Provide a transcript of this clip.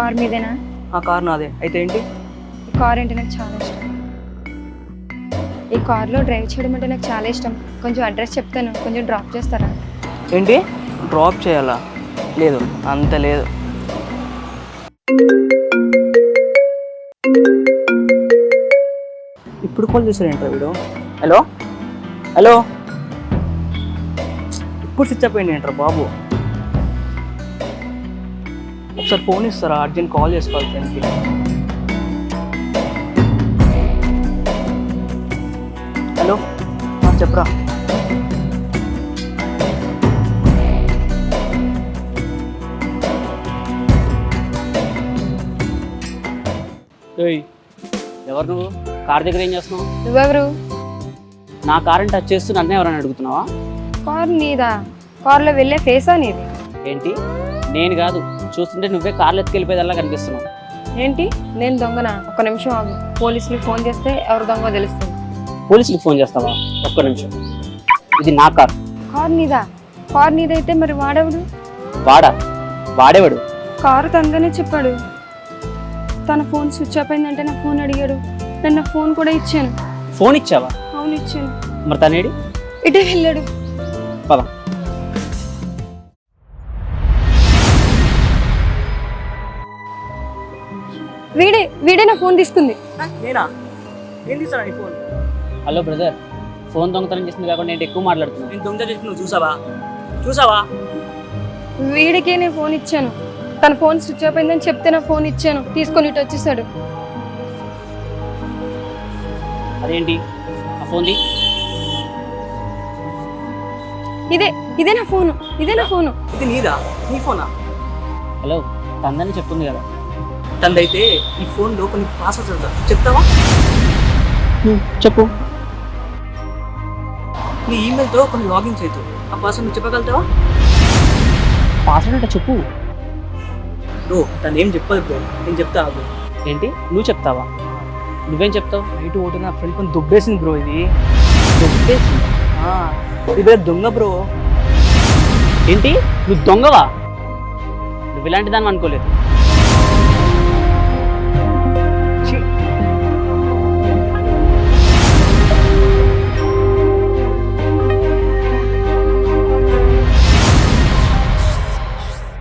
Car మీదేనా? ఆ car నాదే. అయితే ఏంటి? ఈ కార్ అంటే నాకు చాలా ఇష్టం. ఈ కార్లో డ్రైవ్ చేయడం అంటే నాకు చాలా ఇష్టం. కొంచెం అడ్రస్ చెప్తాను, కొంచెం డ్రాప్ చేస్తారా? ఏంటి? డ్రాప్ చేయాలా? లేదు, అంత లేదు. ఇప్పుడు కాల్ చేశారేంట్రా వీడు? హలో హలో, ఇప్పుడు స్విచ్ అయిపోయింది ఏంట్రా బాబు? ఒకసారి ఫోన్ ఇస్తారా? అర్జెంట్ కాల్ చేసుకోవాలి ఫ్రెండ్కి. హలో, చెప్పరా. ఎవరు నువ్వు? కార్ దగ్గర ఏం చేస్తున్నావు? నువ్వెవరు? నా కారుని టచ్ చేస్తూ నన్నే ఎవరైనా అడుగుతున్నావా? కార్ నీదా? కార్లో వెళ్ళే ఫేసా నీది? ఏంటి? నేను కాదు, చూస్తుంటే నువ్వే కార్లు ఎత్తుకెళ్ళిపోయేదల్లా కనిపిస్తున్నావు. ఏంటి? నేను దొంగనా? ఒక్క నిమిషం ఆగు, పోలీసులకు ఫోన్ చేస్తే ఎవరు దొంగ తెలుస్తుంది. పోలీసులకు ఫోన్ చేస్తావా? ఒక్క నిమిషం. ఇది నా కార్. కార్ నీదా? కార్ నీదైతే మరి వాడెవడు? వాడేవాడు కారు తందనే చెప్పాడు. తన ఫోన్ స్విచ్ ఆఫ్ అయిందంటే నా ఫోన్ అడిగాడు. నేను నా ఫోన్ కూడా ఇచ్చాను. ఫోన్ ఇచ్చావా? అవును ఇచ్చాను. మరి తనేడి? ఇటే వెళ్ళాడు. పద. వీడే నా ఫోన్ తీసుకుంది. నేనా? ఏం తీసారా నీ ఫోన్? హలో బ్రదర్, ఫోన్ దొంగతనం చేసింది కాకుండా నేను ఎక్కువ మాట్లాడుతున్నాను. నేను దొంగ చేసి నువ్వు చూసావా? వీడికే నేను ఫోన్ ఇచ్చాను. తన ఫోన్ స్విచ్ ఆఫ్ అయిందని చెప్తే నా ఫోన్ ఇచ్చాను. తీసుకొని ఇటు వచ్చేసాడు. అదేంటి ఆ ఫోన్ది? ఇదే నా ఫోను. ఇది నీదా? నీ ఫోనా? హలో, తందని చెప్తుంది కదా. తందైతే ఈ ఫోన్లో కొన్ని పాస్వర్డ్స్ చెప్తావా? చెప్పు. నీ ఈమెయిల్తో కొన్ని లాగిన్ చేయొద్దు. ఆ పాస్వర్డ్ నువ్వు చెప్పగలుగుతావా? పాస్వర్డ్ అంటే చెప్పు. బ్రో, తను ఏం చెప్పదు బ్రో, నేను చెప్తా ఆగు. ఏంటి? నువ్వు చెప్తావా? నువ్వేం చెప్తావు? నైట్ ఒకటి నా ఫ్రెండ్ ఫోన్ దుబ్బేసింది బ్రో. ఇది చెప్పేసిందా? ఇది దొంగ బ్రో. ఏంటి? నువ్వు దొంగవా? నువ్వు ఇలాంటి దాన్ని అనుకోలేదు.